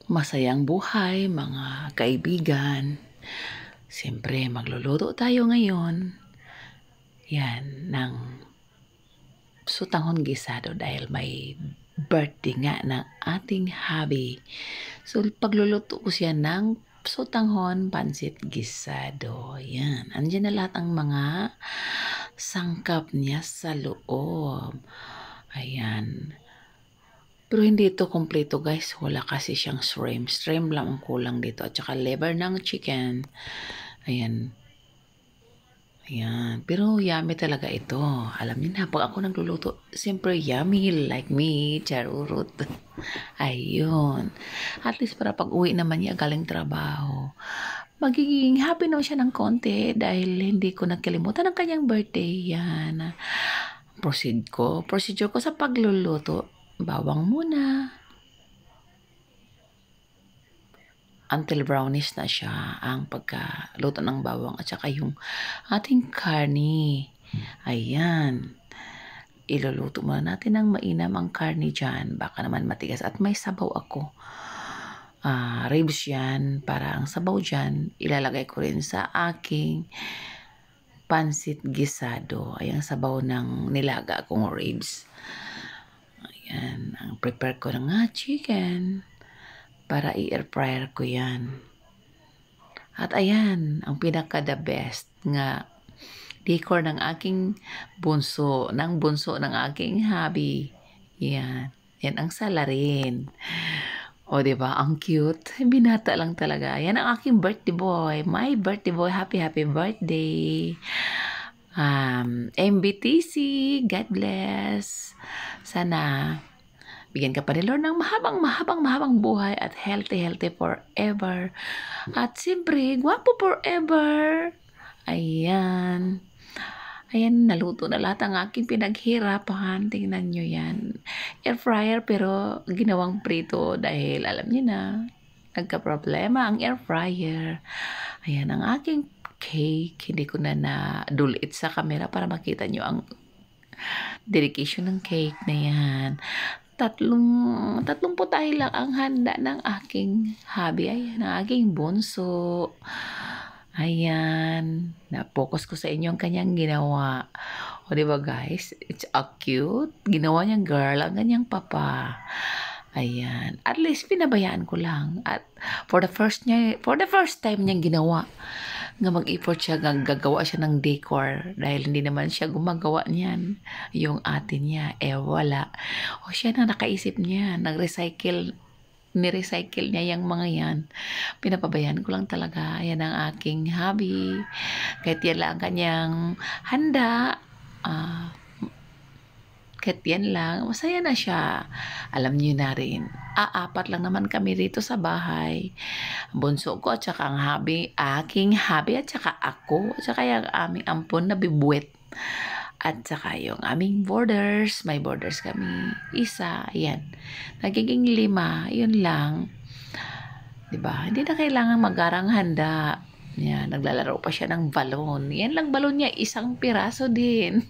Masayang buhay, mga kaibigan. Siyempre, magluluto tayo ngayon. Yan, ng sutanghon gisado dahil may birthday nga ng ating hubby. So, pagluluto ko siya ng sutanghon pansit gisado. Yan, andyan na lahat ang mga sangkap niya sa loob. Ayan. Pero hindi ito kompleto guys. Wala kasi siyang shrimp. Shrimp lang ang kulang dito. At saka liver ng chicken. Ayan. Ayan. Pero yummy talaga ito. Alam niyo na, pag ako nagluluto, siyempre yummy like me. Charurot. Ayun. At least para pag uwi naman niya galing trabaho, magiging happy naman siya ng konti dahil hindi ko nakalimutan ang kanyang birthday. Yan. Procedure ko sa pagluluto. Bawang muna. Until brownish na siya ang pagkaluto ng bawang at saka yung ating karni. Ayan. Iluluto muna natin ng mainam ang karni dyan. Baka naman matigas at may sabaw ako. Ribs yan. Para ang sabaw dyan, ilalagay ko rin sa aking pansit gisado. Ay ang sabaw ng nilaga kong ribs. Ayan, ang prepare ko ng chicken para i-air fryer ko yan. At ayan, ang pinaka the best nga decor ng aking bunso, ng aking hubby. Yan, yan ang salarin. O diba, ang cute. Binata lang talaga. Yan ang aking birthday boy. My birthday boy, happy birthday. MBTC, God bless. Sana bigyan ka pa ni Lord ng mahabang buhay at healthy forever. At siyempre, gwapo forever. Ayan. Ayan, naluto na lahat ang aking pinaghirapan. Tingnan nyo yan. Air fryer pero ginawang prito dahil alam niyo na, nagka-problema ang air fryer. Ayan ang aking cake. Hindi ko na na-dulit sa camera para makita nyo ang dedication ng cake na yan. Tatlong putahe lang ang handa ng aking hubby. Ayan, ang aking bunso. Ayan. Na-focus ko sa inyo ang kanyang ginawa. O diba guys? It's cute. Ginawa niyang girl ang kanyang papa. Ayan. At least pinabayaan ko lang. At for the first time niyang ginawa, nga mag-effort siya, gagawa siya ng decor dahil hindi naman siya gumagawa niyan. Yung ate niya, wala. O siya na nakaisip niya, ni-recycle niya yung mga yan. Pinapabayaan ko lang talaga. Yan ang aking hobby. Kahit yan lang ang kanyang handa. Kahit yan lang, masaya na siya. Alam niyo na rin, apat lang naman kami rito sa bahay. Bunso ko at saka ang aking hubby at saka ako. At saka yung aming ampon na bibuwet. At saka yung aming borders. May borders kami. Isa, yan. Nagiging 5, yun lang. Diba? Hindi na kailangan magarang handa. Yan, naglalaro pa siya ng balon. Yan lang balon niya, isang piraso din.